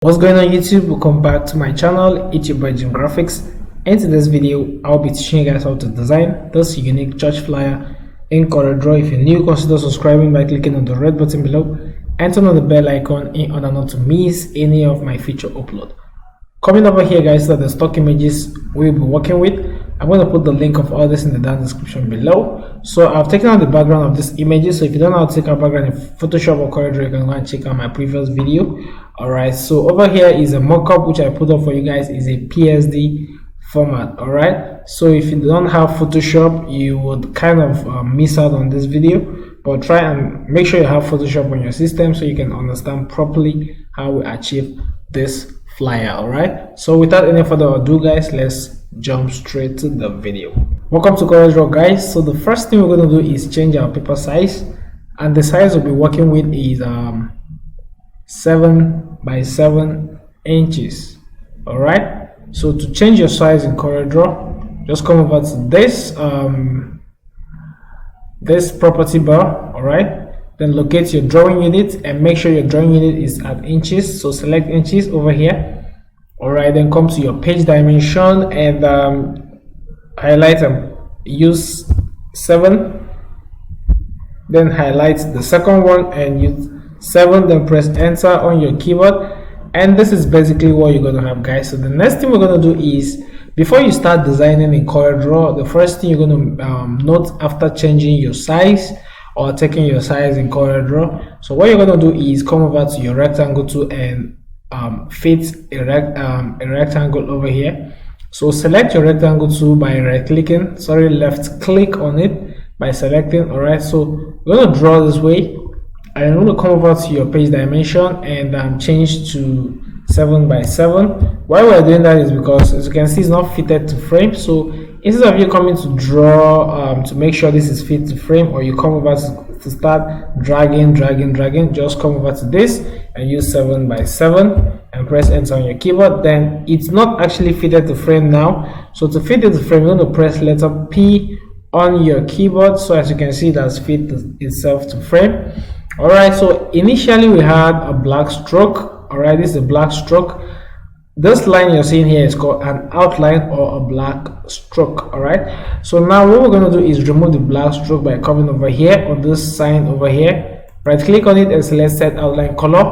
What's going on YouTube? Welcome back to my channel. It's your boy Jim Graphics, and in this video I'll be teaching you guys how to design this unique church flyer in CorelDRAW. If you're new, consider subscribing by clicking on the red button below and turn on the bell icon in order not to miss any of my future upload. Coming over here guys are the stock images we'll be working with. I'm going to put the link of all this in the down description below. So I've taken out the background of these images. So if you don't know how to take a background in Photoshop or CorelDRAW, you can go and check out my previous video. Alright, so over here is a mockup which I put up for you guys. Is a PSD format. Alright, so if you don't have Photoshop, you would kind of miss out on this video, but try and make sure you have Photoshop on your system so you can understand properly how we achieve this flyer. Alright, so without any further ado guys, let's jump straight to the video. Welcome to CorelDRAW guys. So the first thing we're going to do is change our paper size, and the size we'll be working with is 7 by 7 inches. Alright, so to change your size in CorelDRAW, just come over to this this property bar. Alright, then locate your drawing unit and make sure your drawing unit is at inches, so select inches over here. Alright, then come to your page dimension and highlight and use 7, then highlight the second one and use 7, then press enter on your keyboard, and this is basically what you're going to have guys. So the next thing we're going to do is, before you start designing in CorelDRAW, the first thing you're going to note after changing your size or taking your size in CorelDRAW, so what you're going to do is come over to your rectangle tool and fit a rectangle over here. So select your rectangle tool by left click on it by selecting. Alright, so we're going to draw this way. I'm going to come over to your page dimension and change to 7 by 7. Why we're doing that is because, as you can see, it's not fitted to frame. So instead of you coming to draw to make sure this is fit to frame, or you come over to start dragging, just come over to this and use 7 by 7 and press enter on your keyboard. Then it's not actually fitted to frame now. So to fit it to frame, you're going to press letter P on your keyboard. So as you can see, that's fit itself to frame. Alright, so initially we had a black stroke. Alright, this is a black stroke. This line you're seeing here is called an outline or a black stroke. Alright, so now what we're going to do is remove the black stroke by coming over here on this sign over here, right click on it and select set outline color.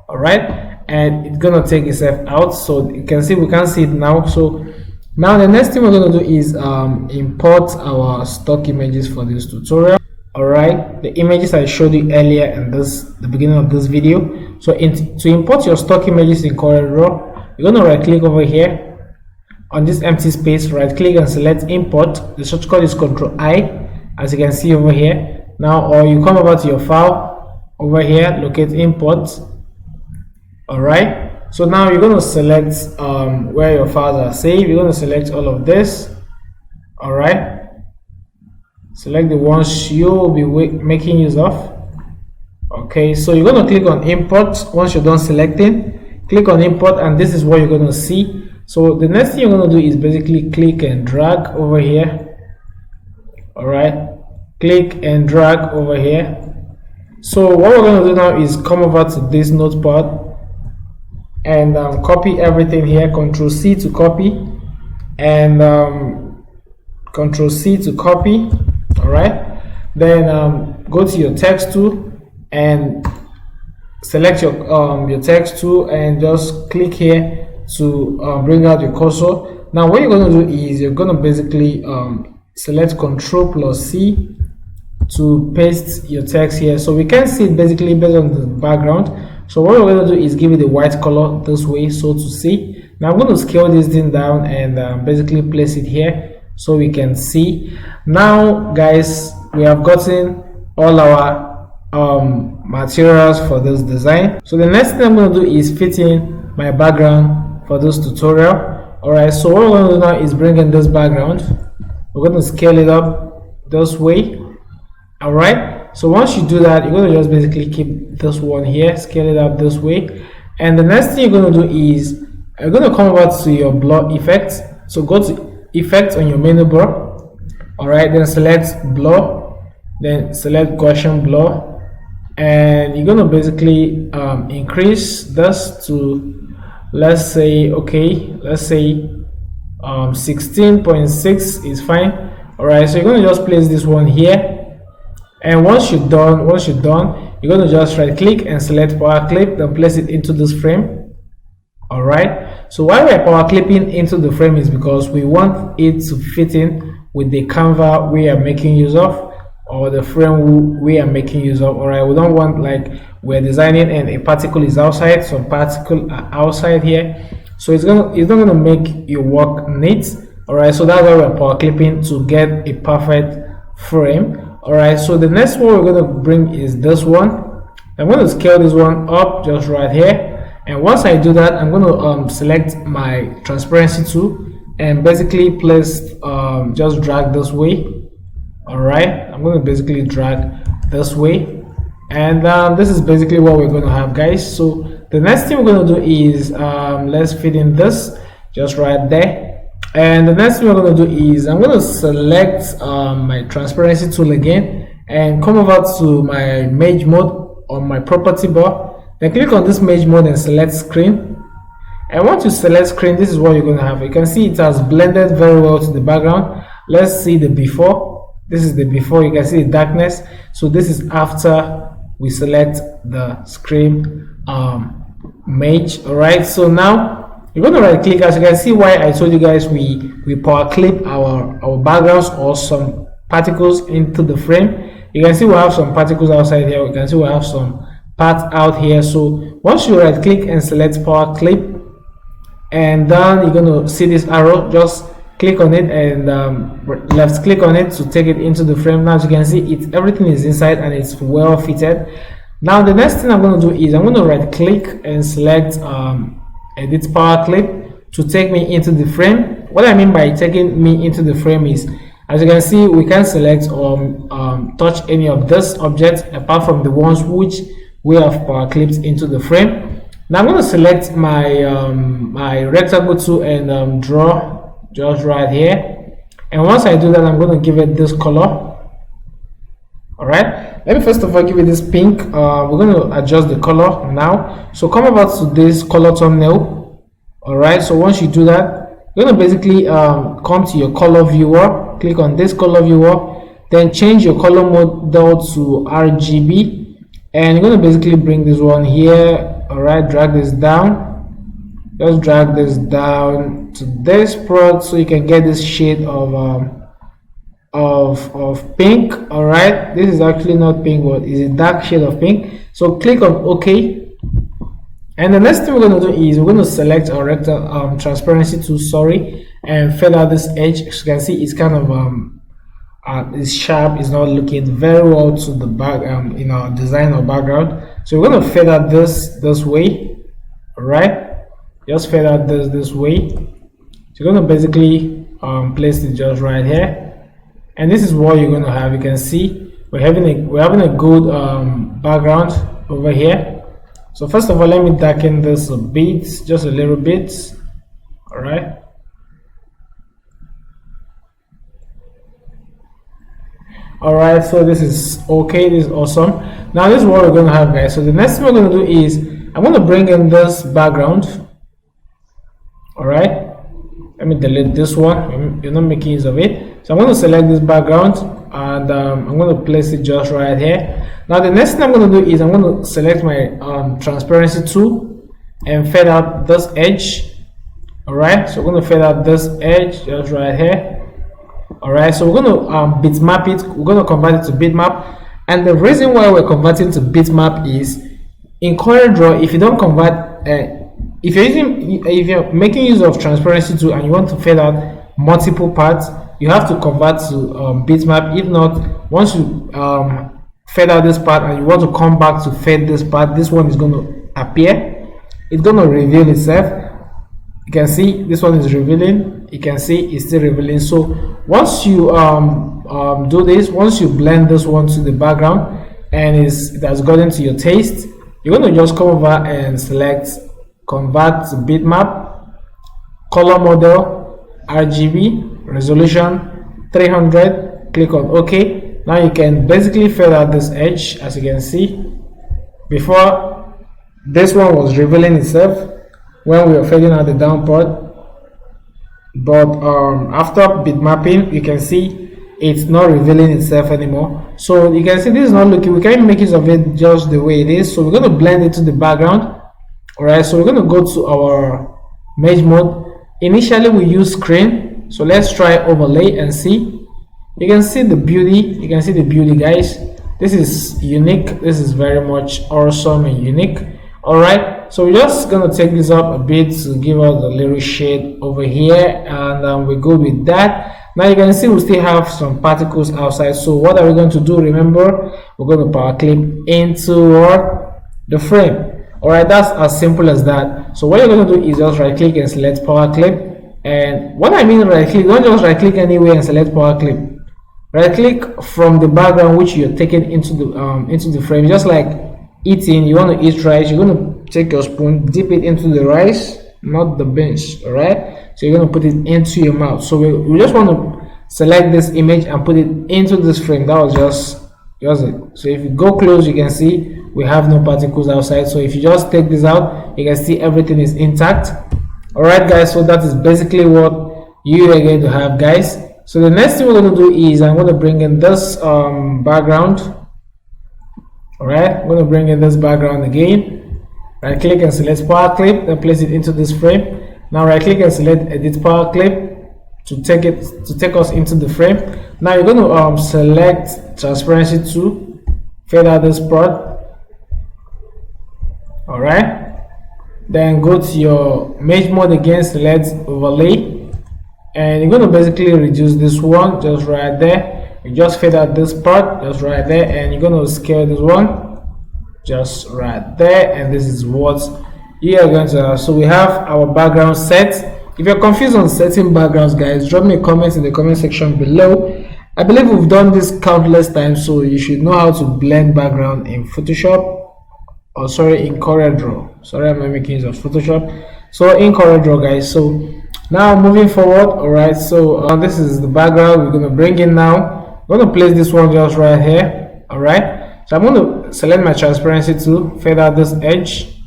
Alright, and it's going to take itself out, so you can see we can't see it now. So now the next thing we're going to do is import our stock images for this tutorial. Alright, the images I showed you earlier in the beginning of this video. So to import your stock images in CorelDRAW, you're going to right click over here on this empty space, right click and select import. The shortcut is Ctrl I, as you can see over here. Now, or you come over to your file over here, locate import. Alright, so now you're going to select where your files are saved. You're going to select all of this. Alright, select the ones you'll be making use of. Okay, so you're going to click on import. Once you're done selecting, click on import, and this is what you're going to see. So the next thing you're going to do is basically click and drag over here. Alright, click and drag over here. So what we're going to do now is come over to this notepad and copy everything here. Ctrl C to copy and Ctrl C to copy. Alright, then go to your text tool and select your text tool and just click here to bring out your cursor. Now what you're going to do is you're going to basically select Ctrl plus C to paste your text here, so we can see it basically based on the background. So what we're going to do is give it a white color this way, so to see. Now I'm going to scale this thing down and basically place it here so we can see. Now guys, we have gotten all our materials for this design. So the next thing I'm going to do is fit in my background for this tutorial. Alright, so what we're going to do now is bring in this background. We're going to scale it up this way. Alright, so once you do that, you're going to just basically keep this one here, scale it up this way. And the next thing you're going to do is you're going to come over to your blur effect. So go to effect on your menu bar. Alright, then select blur, then select Gaussian blur, and you're going to basically increase this to let's say, okay, let's say 16.6 is fine. All right, so you're going to just place this one here, and once you're done, you're going to just right click and select power clip, then place it into this frame. All right, so why we're power clipping into the frame is because we want it to fit in with the canvas we are making use of, or the frame we are making use of. All right, we don't want like we're designing and a particle is outside, some particle are outside here, so it's not gonna make your work neat. All right, so that's why we're power clipping, to get a perfect frame. All right, so the next one we're going to bring is this one. I'm going to scale this one up just right here, and once I do that, I'm going to select my transparency tool and basically place just drag this way. All right, I'm going to basically drag this way, and this is basically what we're going to have, guys. So the next thing we're going to do is let's fit in this just right there, and the next thing we're going to do is I'm going to select my transparency tool again and come over to my mesh mode on my property bar, then click on this mesh mode and select screen. And once you select screen, this is what you're going to have. You can see it has blended very well to the background. Let's see the before. This is the before. You can see the darkness. So this is after we select the screen mesh. All right, so now you're going to right click. As you can see, why I told you guys we power clip our backgrounds or some particles into the frame. You can see we have some particles outside here. You can see we have some parts out here. So once you right click and select power clip, and then you're going to see this arrow, just click on it and left click on it to take it into the frame. Now as you can see, everything is inside and it's well fitted. Now the next thing I'm going to do is I'm going to right click and select edit power clip to take me into the frame. What I mean by taking me into the frame is, as you can see, we can select or touch any of this objects apart from the ones which we have power clipped into the frame. Now I'm going to select my my rectangle tool and draw just right here, and once I do that, I'm going to give it this color. All right, let me first of all give it this pink. We're going to adjust the color now, so come over to this color thumbnail. All right, so once you do that, you're going to basically come to your color viewer, click on this color viewer, then change your color model to RGB, and you're going to basically bring this one here. All right, drag this down, just drag this down to this part so you can get this shade of pink. All right, this is actually not pink, but is a dark shade of pink. So click on OK, and the next thing we're going to do is we're going to select our rectangle transparency tool, sorry, and fade out this edge. As you can see, it's kind of it's sharp, it's not looking very well to the back in our design or background. So we're going to fade out this way. All right, just fade out this way. So you're going to basically place it just right here, and this is what you're going to have. You can see we're having a good background over here. So first of all, let me darken this a bit, just a little bit. All right. All right, so this is okay, this is awesome. Now this is what we're going to have, guys. So the next thing we're going to do is I'm going to bring in this background. All right, let me delete this one, you're not making use of it. So I'm going to select this background and I'm going to place it just right here. Now the next thing I'm going to do is I'm going to select my transparency tool and fade out this edge. All right, so we're going to fade out this edge just right here. All right, so we're going to bitmap it. We're going to convert it to bitmap, and the reason why we're converting to bitmap is in CorelDRAW, if you don't convert if you're making use of transparency tool and you want to fade out multiple parts, you have to convert to bitmap. If not, once you fade out this part and you want to come back to fade this part, this one is going to appear, it's going to reveal itself. You can see this one is revealing, you can see it's still revealing. So once you do this, once you blend this one to the background and it has gotten to your taste, you're going to just come over and select convert to bitmap, color model, RGB, resolution 300, click on OK. Now you can basically fade out this edge. As you can see, before this one was revealing itself, when we are fading out the down part. But after bitmapping, you can see it's not revealing itself anymore. So you can see this is not looking, we can't make use of it just the way it is. So we're going to blend it to the background. Alright, so we're going to go to our mesh mode. Initially we use screen, so let's try overlay and see. You can see the beauty, guys. This is unique. This is very much awesome and unique. Alright, so we're just gonna take this up a bit to give us a little shade over here, and we go with that. Now you can see we still have some particles outside. So what are we going to do? Remember, we're going to power clip into the frame. Alright, that's as simple as that. So what you're going to do is just right click and select power clip. And what I mean right click, don't just right click anywhere and select power clip. Right click from the background which you're taking into the frame. Just like eating, you want to eat rice, you're going to take your spoon, dip it into the rice, not the beans. Alright, so you're going to put it into your mouth. So we just want to select this image and put it into this frame. That was just it. So if you go close, you can see we have no particles outside. So if you just take this out, you can see everything is intact. Alright guys, so that is basically what you are going to have, guys. So the next thing we're going to do is I'm going to bring in this background. Alright, I'm going to bring in this background again. Right click and select power clip, then place it into this frame. Now right click and select edit power clip to take us into the frame. Now you're going to select transparency 2, fade out this part. Alright, then go to your mesh mode again, select overlay, and you're going to basically reduce this one just right there. You just fade out this part just right there, and you're going to scale this one just right there, and this is what you are going to have. So we have our background set. If you're confused on setting backgrounds, guys, drop me a comment in the comment section below. I believe we've done this countless times, so you should know how to blend background in Photoshop. Oh, sorry, in CorelDRAW. Sorry, I'm not making use of Photoshop. So in CorelDRAW, guys. So now moving forward, alright. So this is the background we're going to bring in now. I'm going to place this one just right here. Alright. So I'm going to select my transparency to fade out this edge.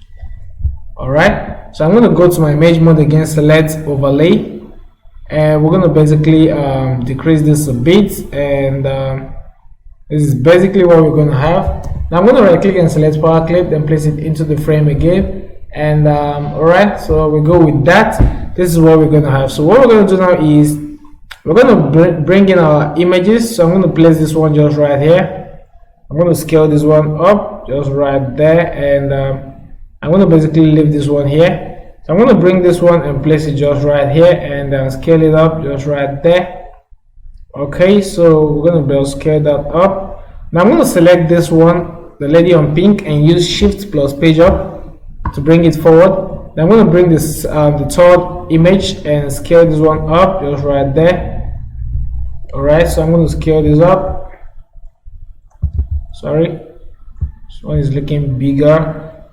Alright. So I'm going to go to my mesh mode again, select overlay, and we're going to basically decrease this a bit, and this is basically what we're going to have. Now I'm going to right click and select power clip, then place it into the frame again, and alright, so we go with that. This is what we're going to have. So what we're going to do now is we're going to bring in our images. So I'm going to place this one just right here. I'm going to scale this one up just right there, and I'm going to basically leave this one here. So I'm going to bring this one and place it just right here, and scale it up just right there. Okay, so we're going to scale that up. Now I'm going to select this one, the lady on pink, and use shift plus page up to bring it forward. Then I'm going to bring this the third image and scale this one up just right there. Alright, so I'm going to scale this up. Sorry, this one is looking bigger.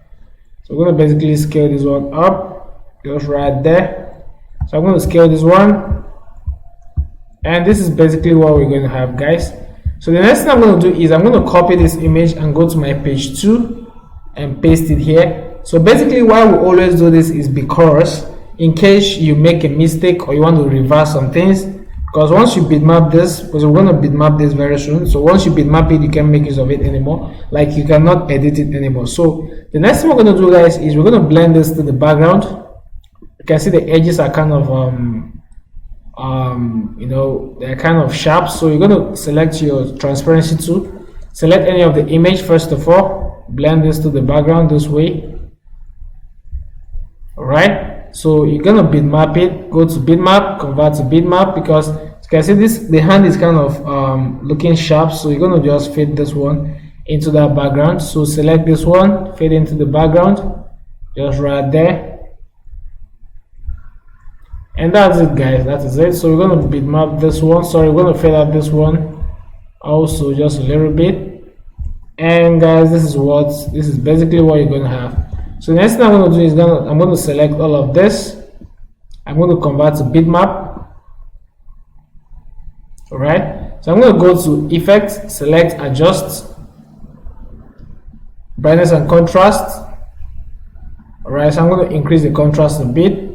So we're going to basically scale this one up just right there. So I'm going to scale this one, and this is basically what we're going to have, guys. So the next thing I'm going to do is I'm going to copy this image and go to my page 2 and paste it here. So basically why we always do this is because in case you make a mistake or you want to reverse some things, because once you bitmap this, because we're going to bitmap this very soon, so once you bitmap it, you can't make use of it anymore. Like, you cannot edit it anymore. So the next thing we're going to do, guys, is we're going to blend this to the background. You can see the edges are kind of you know, they're kind of sharp. So you're going to select your transparency tool, select any of the image first of all, blend this to the background this way. All right, so you're going to bitmap it, go to bitmap, convert to bitmap, because you can see this, the hand is kind of looking sharp. So you're going to just fade this one into that background. So select this one, fade into the background just right there. And that's it, guys, that is it. So we're going to bitmap this one. Sorry, we're going to fade out this one also just a little bit. And guys, this is basically what you're going to have. So the next thing I'm going to do is I'm going to select all of this. I'm going to convert to bitmap. All right, so I'm going to go to effect, select adjust, brightness and contrast. All right, so I'm going to increase the contrast a bit.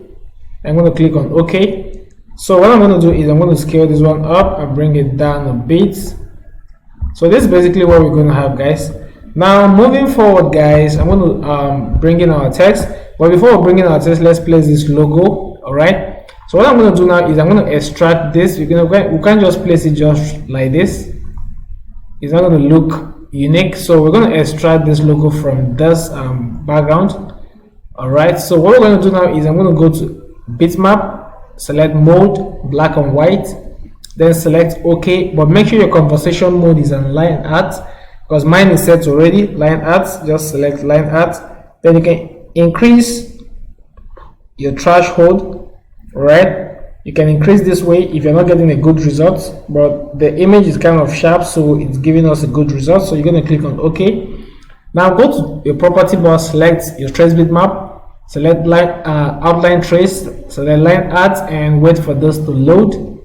I'm going to click on OK. So what I'm going to do is I'm going to scale this one up and bring it down a bit. So this is basically what we're going to have, guys. Now moving forward, guys, I'm going to bring in our text. But before we bring in our text, let's place this logo. All right, so what I'm going to do now is I'm going to extract this. We can't just place it just like this. It's not going to look unique, so we're going to extract this logo from this background. All right, so what we're going to do now is I'm going to go to bitmap, select mode, black and white, then select OK, but make sure your conversation mode is on line art, because mine is set already. Line art, just select line art. Then you can increase your threshold. All right, you can increase this way if you're not getting a good result, but the image is kind of sharp, so it's giving us a good result. So you're going to click on OK. Now go to your property bar, select your trace bitmap, select outline trace, select line art, and wait for this to load.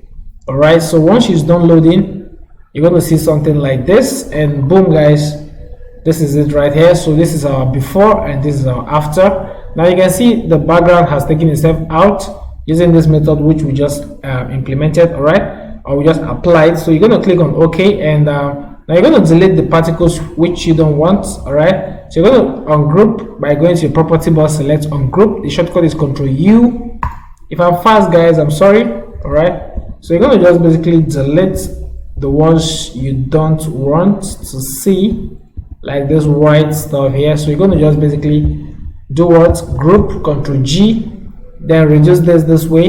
All right, so once it's done loading, you're going to see something like this, and boom, guys, this is it right here. So this is our before and this is our after. Now you can see the background has taken itself out using this method which we just implemented. All right, or we just applied. So you're going to click on OK, and now you're going to delete the particles which you don't want. All right, so you're going to ungroup by going to your property bar, select ungroup. The shortcut is Ctrl U. If I'm fast, guys, I'm sorry. All right, so you're going to just basically delete the ones you don't want to see, like this white stuff here. So you're going to just basically do what? Group, Ctrl G, then reduce this way.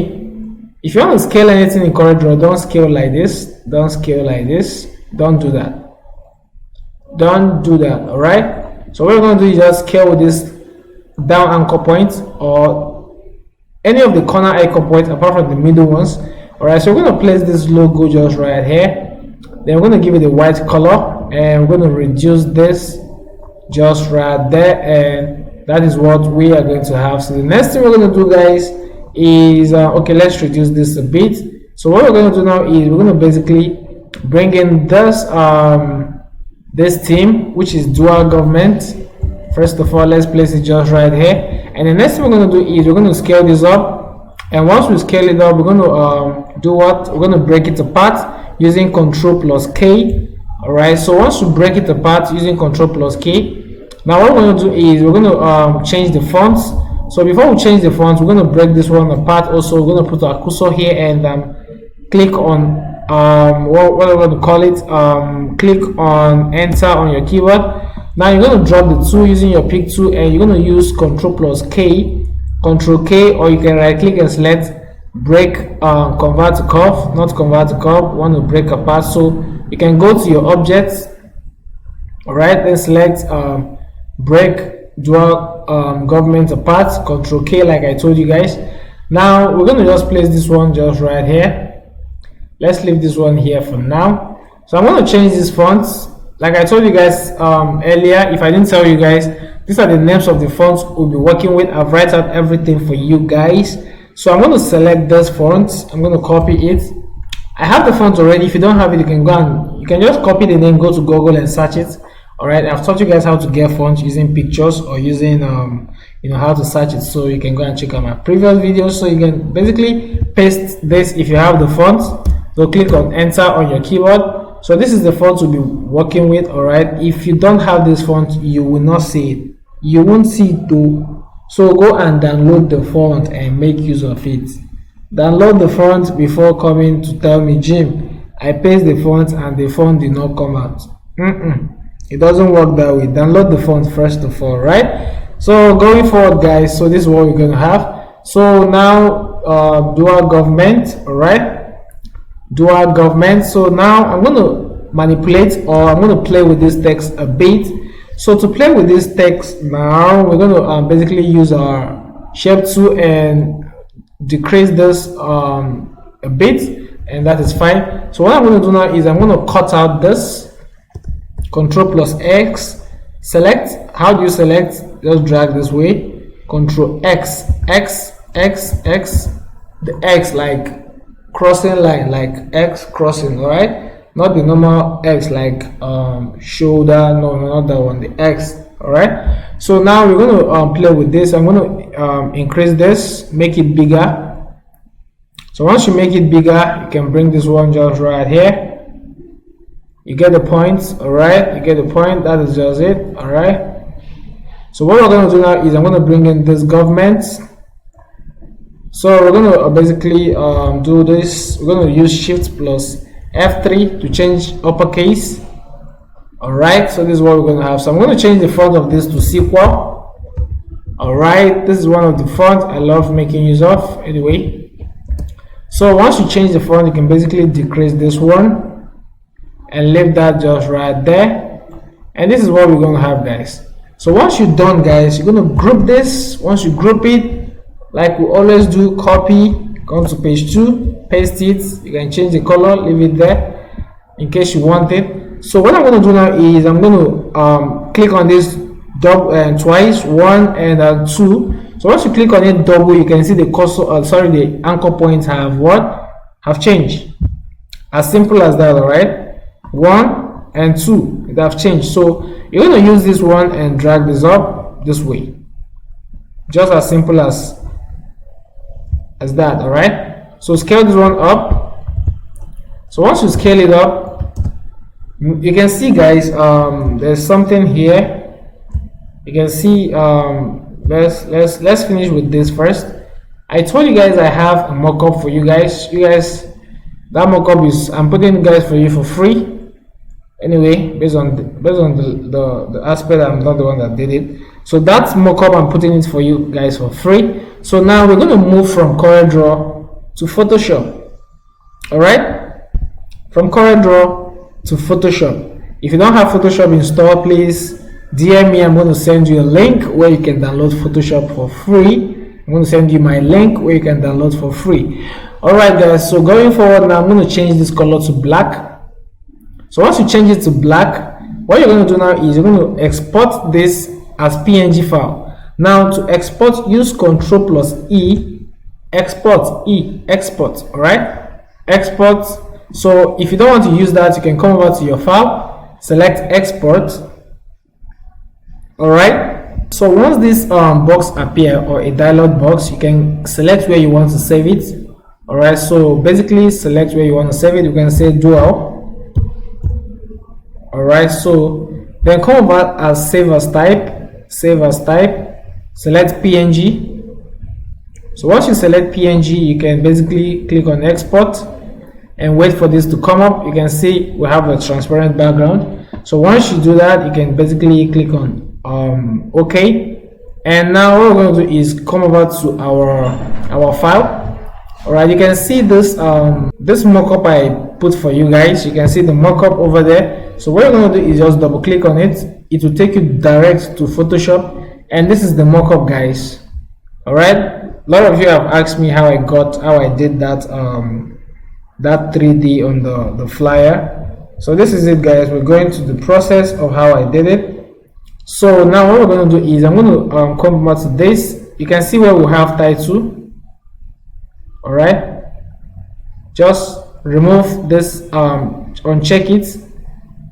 If you want to scale anything in CorelDRAW, don't scale like this, don't scale like this, don't do that, don't do that. All right, so what we're going to do is just scale with this down anchor point or any of the corner anchor points apart from the middle ones. All right, so we're going to place this logo just right here, then we're going to give it a white color, and we're going to reduce this just right there, and that is what we are going to have. So the next thing we're going to do, guys, is okay, let's reduce this a bit. So what we're going to do now is we're going to basically bring in this this theme, which is dual government. First of all, let's place it just right here, and the next thing we're going to do is we're going to scale this up, and once we scale it up, we're going to do what? We're going to break it apart using Ctrl plus K. All right, so once we break it apart using Ctrl plus K, now what we're going to do is we're going to change the fonts. So before we change the fonts, we're going to break this one apart. Also, we're going to put our cursor here and click on what I'm going to call it. Click on enter on your keyboard. Now you're going to drop the 2 using your pick 2, and you're going to use Ctrl plus K, Ctrl K, or you can right click and select break, convert to curve, not convert to curve. Want to break apart, so you can go to your objects. All right, then select break dual government apart, Ctrl K, like I told you guys. Now we're going to just place this one just right here. Let's leave this one here for now. So I'm going to change these fonts. Like I told you guys earlier, if I didn't tell you guys, these are the names of the fonts we'll be working with. I've written out everything for you guys. So I'm going to select this font. I'm going to copy it. I have the font already. If you don't have it, you can go and you can just copy the name, go to Google and search it. All right, I've taught you guys how to get fonts using pictures or using how to search it, so you can go and check out my previous videos. So you can basically paste this if you have the font. So click on enter on your keyboard. So this is the font we'll be working with. All right, if you don't have this font, you will not see it, you won't see it though. So go and download the font and make use of it. Download the font before coming to tell me, Jim, I paste the font and the font did not come out. It doesn't work that way. Download the font first of all, right? So going forward, guys, so this is what we're going to have. So now dual government. All right, dual government. So now I'm going to manipulate, or I'm going to play with this text a bit. So to play with this text now, we're going to basically use our shape tool and decrease this a bit, and that is fine. So what I'm going to do now is I'm going to cut out this. Ctrl plus X, select. How do you select? Just drag this way. Ctrl X, X, X, X. The X like crossing line, like X crossing. All right, not the normal X like shoulder. No, not that one. The X All right, so now we're going to play with this. I'm going to increase this, make it bigger. So once you make it bigger, you can bring this one just right here. You get the point. All right, you get the point. That is just it. All right, so what we're going to do now is I'm going to bring in this government. So we're going to basically do this. We're going to use Shift plus F3 to change uppercase. All right, so this is what we're going to have. So I'm going to change the font of this to sequel. All right, this is one of the fonts I love making use of anyway. So once you change the font, you can basically decrease this one and leave that just right there. And this is what we're going to have, guys. So once you're done, guys, you're going to group this. Once you group it, like we always do, copy, come to page 2, paste it. You can change the color, leave it there in case you want it. So what I'm going to do now is I'm going to click on this twice, 1 and 2. So once you click on it double, you can see the cursor, the anchor points have changed. As simple as that. All right, 1 and 2, it have changed. So you're going to use this one and drag this up this way, just as simple as that. All right, so scale this one up. So once you scale it up, you can see, guys, there's something here. You can see let's finish with this first. I told you guys I have a mock-up for you guys. That mock-up is, I'm putting it, guys, for you for free anyway, based on the aspect. I'm not the one that did it. So that's mock-up, I'm putting it for you guys for free. So now we're going to move from CorelDRAW to Photoshop. All right, from CorelDRAW to Photoshop. If you don't have Photoshop installed, please DM me. I'm going to send you a link where you can download Photoshop for free. I'm going to send you my link where you can download for free. All right, guys, so going forward now, I'm going to change this color to black. So once you change it to black, what you're going to do now is you're going to export this as PNG file. Now to export, use Ctrl plus E, export. All right, export. So if you don't want to use that, you can come over to your file, select export. All right, so once this box appear, or a dialog box, you can select where you want to save it. All right, so basically select where you want to save it. You can say dual. All right, so then come over as save as type, select PNG. So once you select PNG, you can basically click on export and wait for this to come up. You can see we have a transparent background. So once you do that, you can basically click on OK, and now what we're going to do is come over to our file. All right, you can see this this mockup I put for you guys. You can see the mockup over there. So what you're going to do is just double click on it. It will take you direct to Photoshop, and this is the mockup, guys. All right, a lot of you have asked me how I did that that 3D on the flyer. So this is it, guys. We're going to the process of how I did it. So now what we're going to do is I'm going to come back to this. You can see where we have title. All right, just remove this, uncheck it.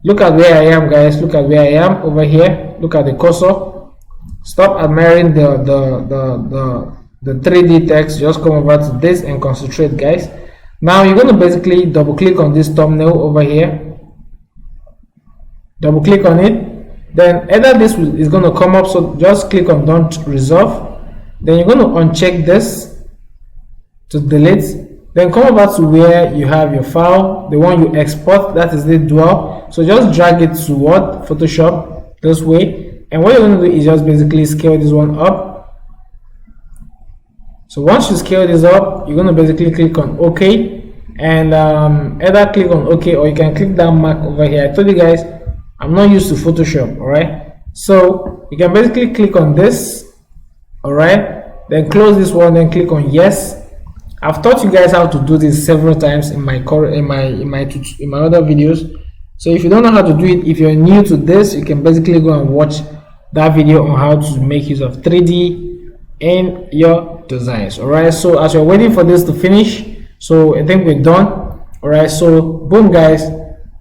Look at where I am, guys. Look at where I am over here. Look at the cursor. Stop admiring the 3D text. Just come over to this and concentrate, guys. Now you're going to basically double click on this thumbnail over here. Double click on it. Then either this is going to come up, so just click on don't resolve. Then you're going to uncheck this to delete. Then come over to where you have your file, the one you export, that is the dual. So just drag it to what? Photoshop, this way. And what you're going to do is just basically scale this one up. So once you scale this up, you're going to basically click on OK, and either click on OK, or you can click that mark over here. I told you guys I'm not used to Photoshop. All right, so you can basically click on this. All right, then close this one, then click on yes. I've taught you guys how to do this several times in my other videos. So if you don't know how to do it, if you're new to this, you can basically go and watch that video on how to make use of 3D in your designs. All right, so as you're waiting for this to finish, so I think we're done. All right, so boom, guys,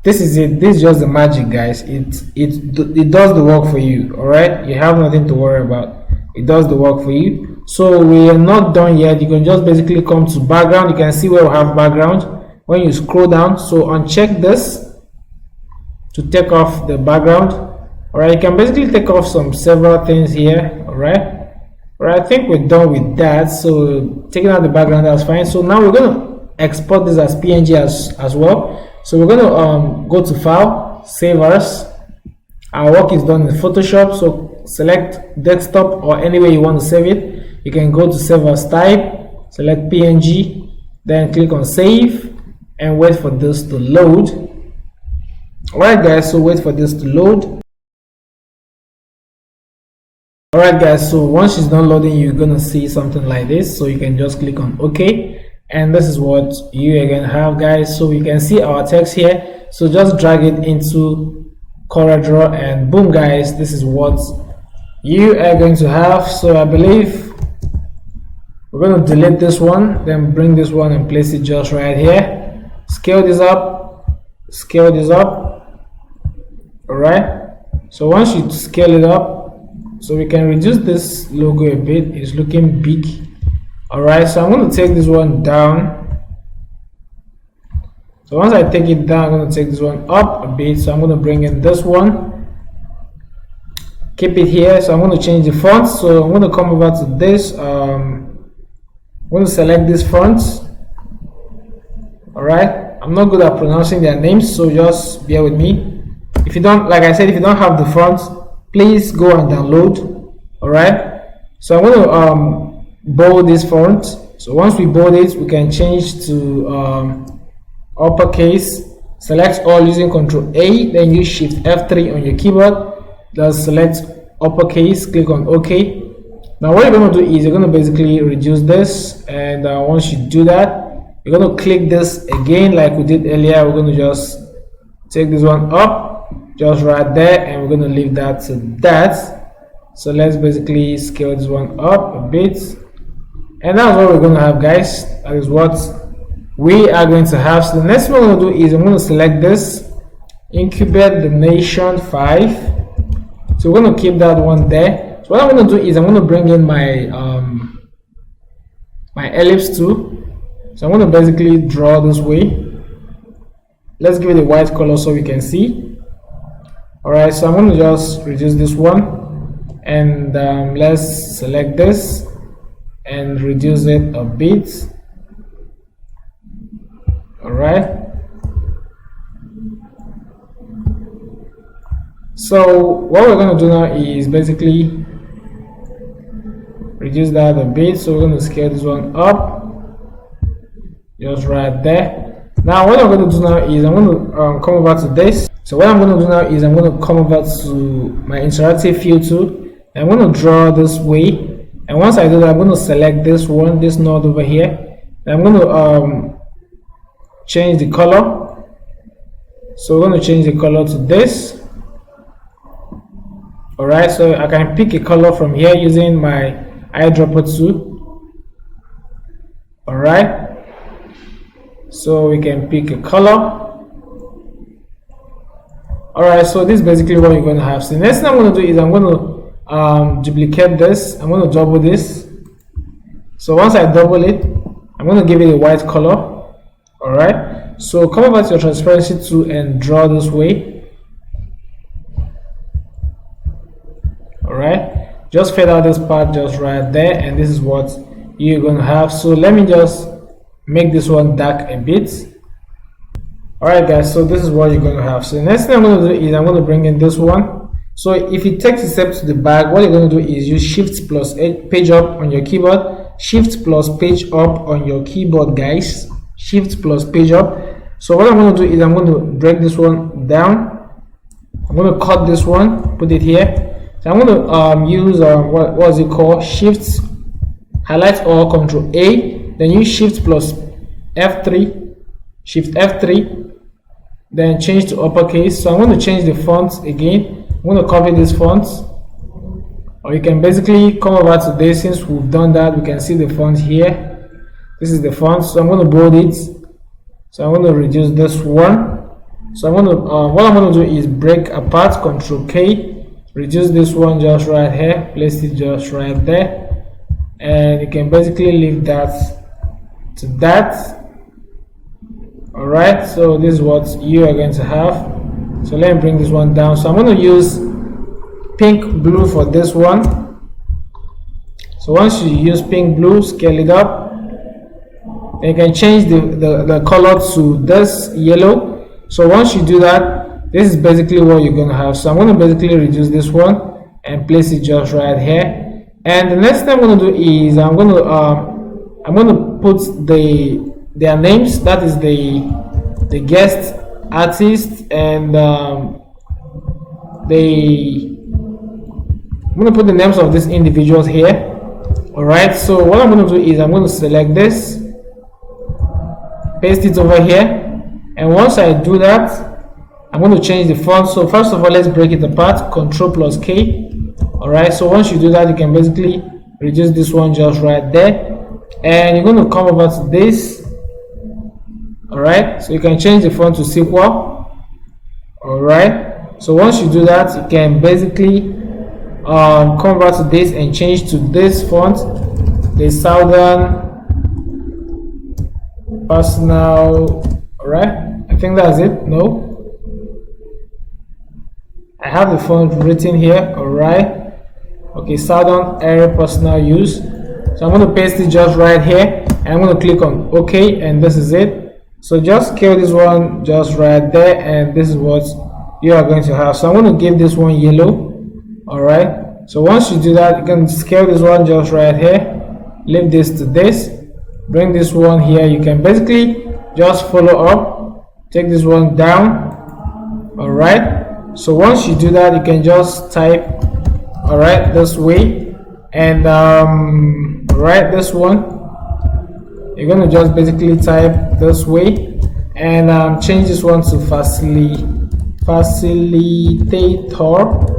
this is it. This is just the magic, guys. It does the work for you. All right, you have nothing to worry about. It does the work for you. So we are not done yet. You can just basically come to background. You can see where we have background when you scroll down. So uncheck this to take off the background. All right, you can basically take off several things here. All right, I think we're done with that. So taking out the background, that's fine. So now we're going to export this as PNG as well. So we're going to go to File, Save As. Our work is done in Photoshop. So select desktop or anywhere you want to save it. You can go to Save As Type, select PNG, then click on Save and wait for this to load. Alright guys, so wait for this to load. Alright guys, so once it's done loading, you're gonna see something like this. So you can just click on OK, and this is what you are gonna have, guys. So you can see our text here. So just drag it into CorelDRAW and boom, guys, this is what you are going to have. So I believe we're going to delete this one, then bring this one and place it just right here. Scale this up, scale this up. All right, so once you scale it up, so we can reduce this logo a bit. It's looking big. All right, so I'm going to take this one down. So once I take it down, I'm going to take this one up a bit. So I'm going to bring in this one, keep it here. So I'm going to change the font. So I'm going to come over to this. I'm going to select this font. All right, I'm not good at pronouncing their names, so just bear with me. If you don't, like I said, if you don't have the font, please go and download. All right, so I'm going to bold this font. So once we bold it, we can change to uppercase. Select all using Ctrl A, then use Shift F3 on your keyboard. Just select uppercase, click on OK. Now what you're going to do is you're going to basically reduce this, and once you do that, you're going to click this again like we did earlier. We're going to just take this one up just right there, and we're going to leave that to that. So let's basically scale this one up a bit, and that's what we're going to have, guys. That is what we are going to have. So the next thing we're going to do is I'm going to select this, incubate Deneane 5. So we're going to keep that one there. So what I'm going to do is I'm going to bring in my my ellipse tool. So I'm going to basically draw this way. Let's give it a white color so we can see. All right, so I'm going to just reduce this one, and let's select this and reduce it a bit. All right. So what we're going to do now is basically reduce that a bit. So we're going to scale this one up just right there. Now what I'm going to do now is I'm going to come over to this. So what I'm going to do now is I'm going to come over to my interactive field tool, and I'm going to draw this way. And once I do that, I'm going to select this one, this node over here, and I'm going to change the color. So we're going to change the color to this. All right, so I can pick a color from here using my eyedropper tool. All right, so we can pick a color. All right, so this is basically what you're going to have. So the next thing I'm going to do is I'm going to duplicate this. I'm going to double this. So once I double it, I'm going to give it a white color. All right, so come over to your transparency tool and draw this way. Alright, just fade out this part just right there, and this is what you're going to have. So let me just make this one dark a bit. Alright guys, so this is what you're going to have. So the next thing I'm going to do is I'm going to bring in this one. So if it takes a step to the back, what you're going to do is use Shift plus page up on your keyboard. Shift plus page up on your keyboard, guys. Shift plus page up. So what I'm going to do is I'm going to break this one down. I'm going to cut this one, put it here. So I'm going to use what is it called, Shift highlight or Control A, then use Shift plus F3, Shift F3, then change to uppercase. So I'm going to change the font again. I'm going to copy this font, or you can basically come over to this. Since we've done that, we can see the font here. This is the font, so I'm going to bold it. So I'm going to reduce this one. So what I'm gonna do is break apart, Control K, reduce this one just right here, place it just right there, and you can basically leave that to that. All right, so this is what you are going to have. So let me bring this one down. So I'm going to use pink blue for this one. So once you use pink blue, scale it up, and you can change the color to this yellow. So once you do that, this is basically what you're going to have. So I'm going to basically reduce this one and place it just right here. And the next thing I'm going to do is I'm going to put their names, that is the guest artist, and I'm going to put the names of these individuals here. All right, so what I'm going to do is I'm going to select this, paste it over here, and once I do that, I'm going to change the font. So first of all, let's break it apart, Control plus K. All right, so once you do that, you can basically reduce this one just right there, and you're going to come over to this. All right, so you can change the font to Sequel. All right, so once you do that, you can basically come over to this and change to this font, the Southern Personal. All right, I think that's it. No, I have the font written here. All right, okay, Southern Aire Personal Use. So I'm going to paste it just right here, and I'm going to click on OK, and this is it. So just scale this one just right there, and this is what you are going to have. So I'm going to give this one yellow. All right, so once you do that, you can scale this one just right here, leave this to this, bring this one here. You can basically just follow up, take this one down. All right, so once you do that, you can just type, all right, this way, and all right, this one you're going to just basically type this way, and change this one to facilitator.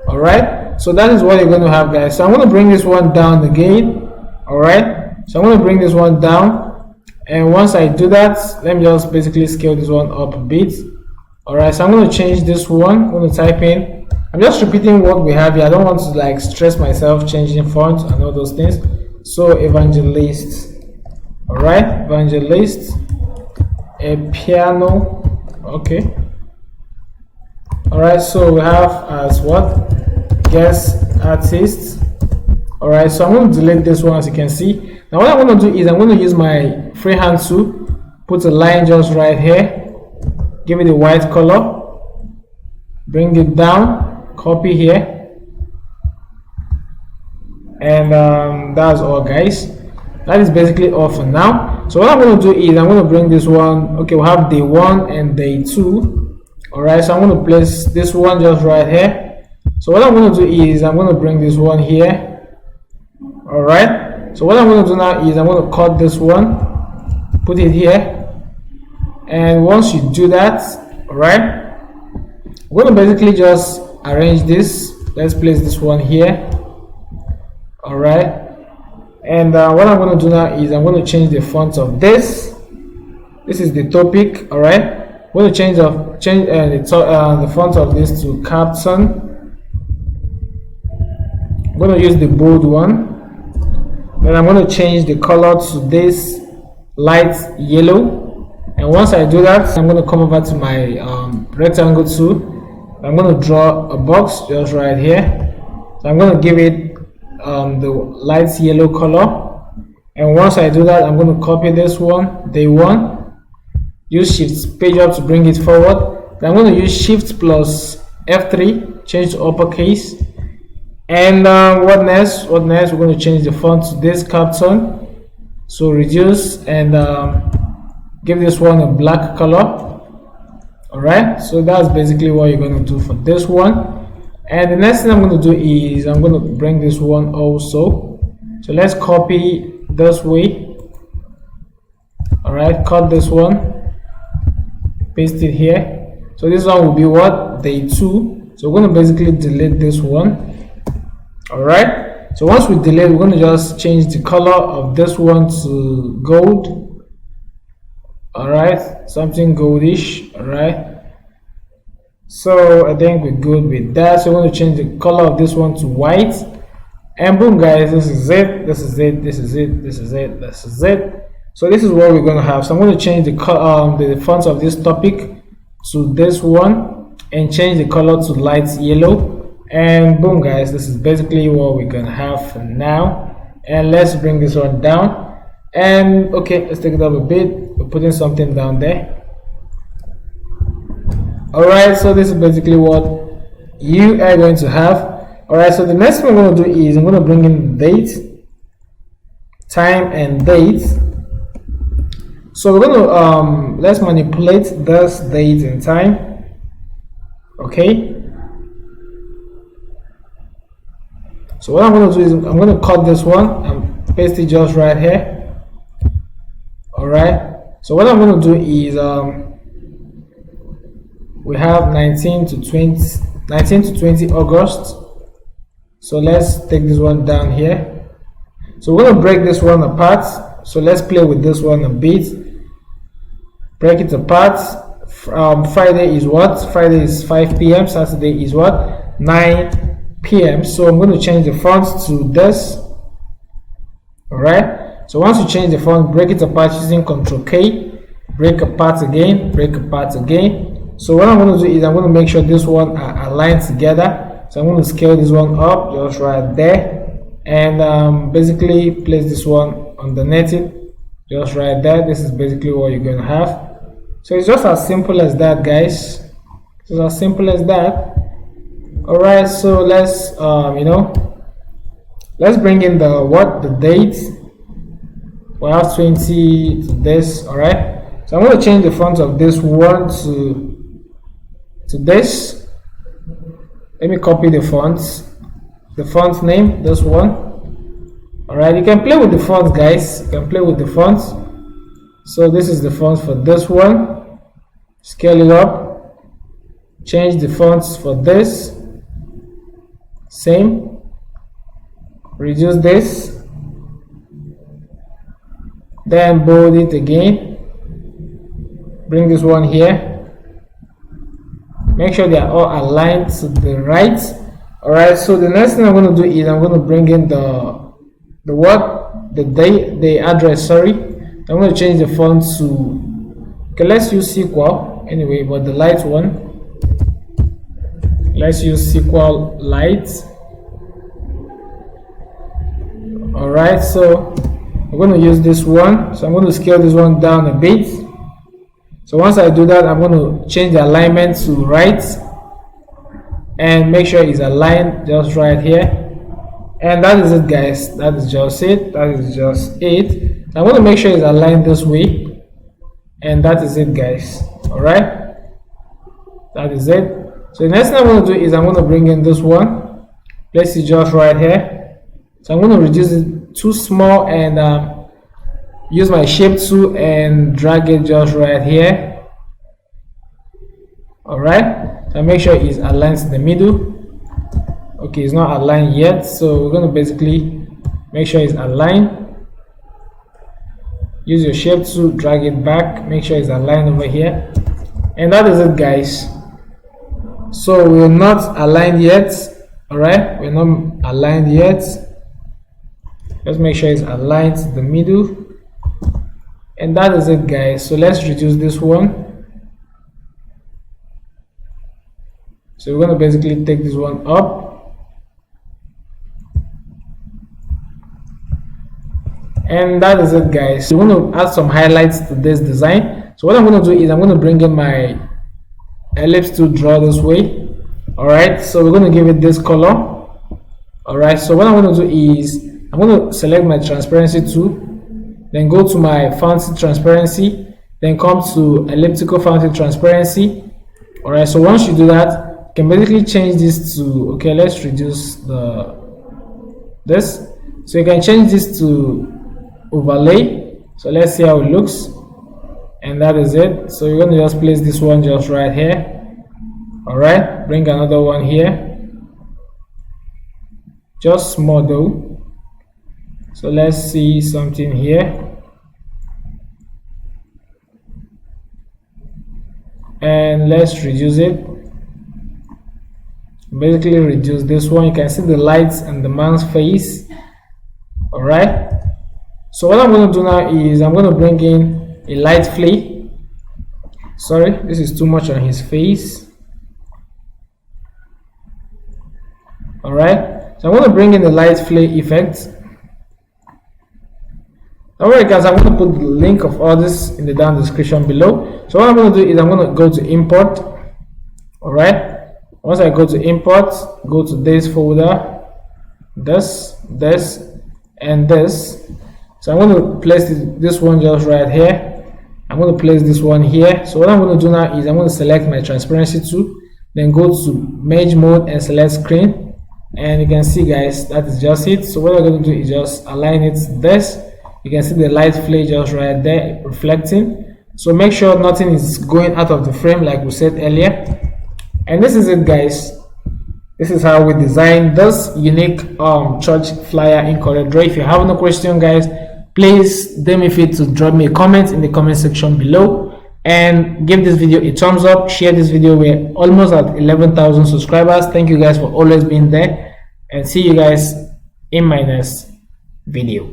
All right, so that is what you're going to have, guys. So I'm going to bring this one down again. All right, so I'm going to bring this one down, and once I do that, let me just basically scale this one up a bit. All right, so I'm going to change this one. I'm going to type in, I'm just repeating what we have here. I don't want to like stress myself changing font and all those things. So Evangelist. All right, Evangelist, a piano. Okay. All right, so we have as what, guest artist. All right, so I'm going to delete this one, as you can see. Now what I'm going to do is I'm going to use my freehand tool, put a line just right here, give it a white color, bring it down, copy here, and that's all, guys. That is basically all for now. So what I'm going to do is I'm going to bring this one. Okay, we'll have day 1 and day 2. All right, so I'm going to place this one just right here. So what I'm going to do is I'm going to bring this one here. All right, so what I'm going to do now is I'm going to cut this one, put it here, and once you do that, all right, we're going to basically just arrange this. Let's place this one here. All right, and what I'm going to do now is I'm going to change the font of this. This is the topic. All right, I'm going to change the font of this to Campton. I'm going to use the bold one. Then I'm going to change the color to this light yellow, and once I do that, I'm going to come over to my rectangle tool. I'm going to draw a box just right here. So I'm going to give it the light yellow color, and once I do that, I'm going to copy this one, day 1, use shift page up to bring it forward. Then I'm going to use shift plus F3, change to uppercase, and what next, we're going to change the font to this Campton, so reduce and give this one a black color. All right, so that's basically what you're going to do for this one. And the next thing I'm going to do is I'm going to bring this one also. So let's copy this way. All right, cut this one, paste it here. So this one will be what, day 2. So we're going to basically delete this one. All right, so once we delete, we're going to just change the color of this one to gold. All right, something goldish. All right, So I think we're good with that. So we're going to change the color of this one to white, and boom guys, this is it, this is it, this is it, this is it, this is it. So this is what we're going to have. So I'm going to change the font of this topic to this one and change the color to light yellow, and boom guys, this is basically what we're going to have for now. And let's bring this one down, and okay, let's take it up a bit. We're putting something down there. Alright, so this is basically what you are going to have. Alright, so the next thing I'm going to do is I'm going to bring in the date, time and date. So we're going to let's manipulate this date and time. Okay, so what I'm going to do is I'm going to cut this one and paste it just right here. Alright, so what I'm going to do is we have 19 to 20 August. So let's take this one down here. So we're going to break this one apart. So let's play with this one a bit. Break it apart. Friday is what? Friday is 5 p.m. Saturday is what? 9 p.m. So I'm going to change the font to this. Alright. So once you change the font, break it apart using Ctrl K. Break apart again. Break apart again. So what I'm going to do is I'm going to make sure this one are aligned together. So I'm going to scale this one up just right there, and basically place this one underneath it just right there. This is basically what you're going to have. So it's just as simple as that, guys. It's as simple as that. Alright, so let's let's bring in the date. We have 20 to this. Alright, so I'm going to change the font of this one to this. Let me copy the font name, this one. Alright, you can play with the fonts, guys. You can play with the fonts. So this is the font for this one. Scale it up. Change the fonts for this. Same. Reduce this. Then bold it again. Bring this one here. Make sure they are all aligned to the right. Alright, so the next thing I'm going to do is I'm going to bring in the address, sorry. I'm going to change the font to, okay, let's use SQL anyway, but the light one. Let's use SQL light. Alright, so I'm going to use this one. So I'm going to scale this one down a bit. So once I do that, I'm going to change the alignment to right and make sure it's aligned just right here. And that is it, guys. That is just it. That is just it. I'm going to make sure it's aligned this way, and that is it, guys. Alright, that is it. So the next thing I'm going to do is I'm going to bring in this one, place it just right here. So I'm going to reduce it too small and use my shape tool and drag it just right here. Alright, so make sure it's aligned to the middle. Okay, it's not aligned yet, so we're going to basically make sure it's aligned. Use your shape tool, drag it back, make sure it's aligned over here, and that is it, guys. So we're not aligned yet. Alright, we're not aligned yet. Let's make sure it's aligned to the middle. And that is it, guys. So let's reduce this one. So we're going to basically take this one up, and that is it, guys. So we're going to add some highlights to this design. So what I'm going to do is I'm going to bring in my ellipse to draw this way. Alright, so we're going to give it this color. Alright, so what I'm going to do is I'm going to select my transparency tool, then go to my fountain transparency, then come to elliptical fountain transparency. Alright, so once you do that, you can basically change this to, okay, let's reduce this. So you can change this to overlay. So let's see how it looks, and that is it. So you're going to just place this one just right here. Alright, bring another one here, just small though. So let's see something here, and let's reduce it. basically reduce this one. You can see the lights and the man's face. All right, so what I'm going to do now is I'm going to bring in a light flare. Sorry, this is too much on his face. All right, so I'm going to bring in the light flare effect. Alright guys, I'm going to put the link of all this in the down description below. So what I'm going to do is I'm going to go to import. Alright, once I go to import, go to this folder, this and this. So I'm going to place this one just right here. I'm going to place this one here. So what I'm going to do now is I'm going to select my transparency tool, then go to merge mode and select screen, and you can see guys, that is just it. So what I'm going to do is just align it to this. You can see the light flare just right there reflecting. So make sure nothing is going out of the frame like we said earlier. And this is it guys. This is how we design this unique church flyer in CorelDRAW. If you have no question guys, please don't be afraid to drop me a comment in the comment section below, and give this video a thumbs up. Share this video. We're almost at 11,000 subscribers. Thank you guys for always being there, and see you guys in my next video.